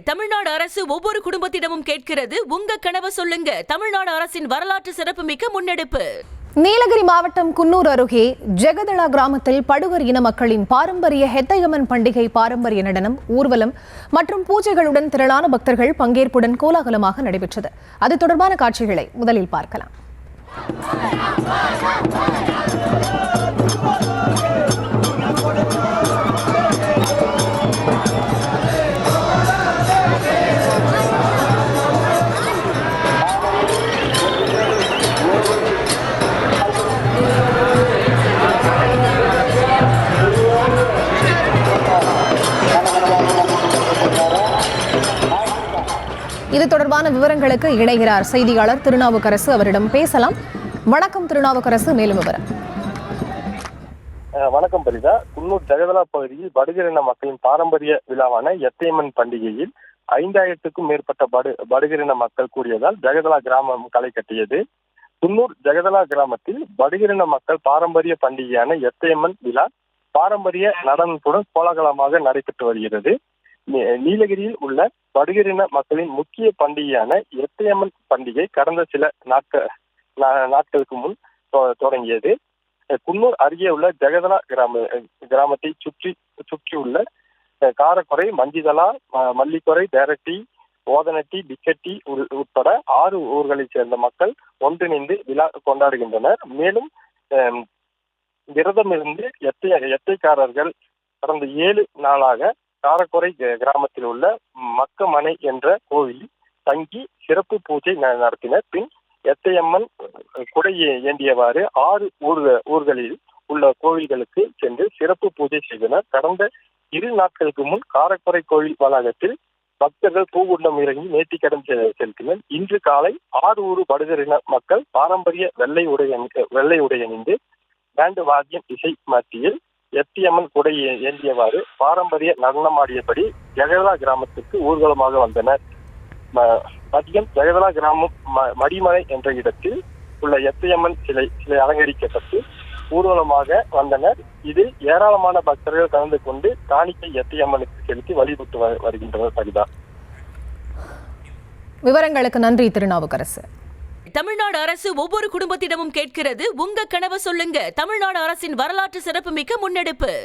தமிழ்நாடு அரசு ஒவ்வொரு குடும்பத்திடமும் கேட்கிறது, உங்க கனவு சொல்லுங்க. தமிழ்நாடு அரசின் வரலாற்று சிறப்புமிக்க முன்னெடுப்பு. நீலகிரி மாவட்டம் குன்னூர் அருகே ஜெகதளா கிராமத்தில் படுகர் இன மக்களின் பாரம்பரிய ஹெத்தையம்மன் பண்டிகை பாரம்பரிய நடனம், ஊர்வலம் மற்றும் பூஜைகளுடன் திரளான பக்தர்கள் பங்கேற்புடன் கோலாகலமாக நடைபெற்றது. அது தொடர்பான காட்சிகளை முதலில் பார்க்கலாம். இது தொடர்பான விவரங்களுக்கு இணைகிறார் செய்தியாளர் திருநாவுக்கரசு. அவரிடம் பேசலாம். வணக்கம் திருநாவுக்கரசு, மேலும் விவரம். வணக்கம் பரிதா. குன்னூர் ஜெகதளா பகுதியில் படுகர் இன மக்களின் பாரம்பரிய விழாவான எத்தையம்மன் பண்டிகையில் 5000க்கும் மேற்பட்ட படுகர் இன மக்கள் கூடியதால் ஜெகதளா கிராமம் களை கட்டியது. குன்னூர் ஜெகதளா கிராமத்தில் படுகர் இன மக்கள் பாரம்பரிய பண்டிகையான எத்தையம்மன் விழா பாரம்பரிய நடனத்துடன் கோலாகலமாக நடைபெற்று வருகிறது. நீலகிரியில் உள்ள படுகர் இன மக்களின் முக்கிய பண்டிகையான எத்தையம்மன் பண்டிகை கடந்த சில நாட்களுக்கு முன் தொடங்கியது. குன்னூர் அருகே உள்ள ஜெகதளா கிராமத்தை சுற்றியுள்ள காரக்குறை, மஞ்சிதலா, மல்லிக்குறை, தேரட்டி, ஓதனட்டி, பிக்கட்டி உட்பட 6 ஊர்களைச் சேர்ந்த மக்கள் ஒன்றிணைந்து விழா கொண்டாடுகின்றனர். மேலும் விரதமிருந்து எத்தைக்காரர்கள் கடந்த 7 நாளாக காரக்குறை கிராமத்தில் உள்ள மக்கமனை என்ற கோவிலில் தங்கி சிறப்பு பூஜை நடத்தினர். பின் எத்தையம்மன் குடை ஏந்தியவாறு 6 ஊர்களில் உள்ள கோவில்களுக்கு சென்று சிறப்பு பூஜை செய்தனர். கடந்த 2 நாட்களுக்கு முன் காரக்குறை கோவில் வளாகத்தில் பக்தர்கள் பூகுண்டம் இறங்கி நேர்த்திக்கடன் செலுத்தினர். இன்று காலை 6 ஊர் படுகர் இன மக்கள் பாரம்பரிய வெள்ளை உடை அணிந்து பேண்டு வாத்தியம் இசை மத்தியில் எத்தையம்மன் குடை ஏந்தியவாறு பாரம்பரிய நடனமாடியபடி ஜெகதளா கிராமத்திற்கு ஊர்வலமாக வந்தனர். மதியம் ஜெகதளா கிராமம் மடிமலை என்ற இடத்தில் உள்ள எத்தையம்மன் சிலை அலங்கரிக்கப்பட்டு ஊர்வலமாக வந்தனர். இதில் ஏராளமான பக்தர்கள் கலந்து கொண்டு காணிக்கை எத்தையம்மனுக்கு செலுத்தி வழிபட்டு வருகின்றனர். பரிதா, விவரங்களுக்கு நன்றி திருநாவுக்கரசு. தமிழ்நாடு அரசு ஒவ்வொரு குடும்பத்திடமும் கேட்கிறது, உங்க கனவு சொல்லுங்க. தமிழ்நாடு அரசின் வரலாற்று சிறப்புமிக்க முன்னெடுப்பு.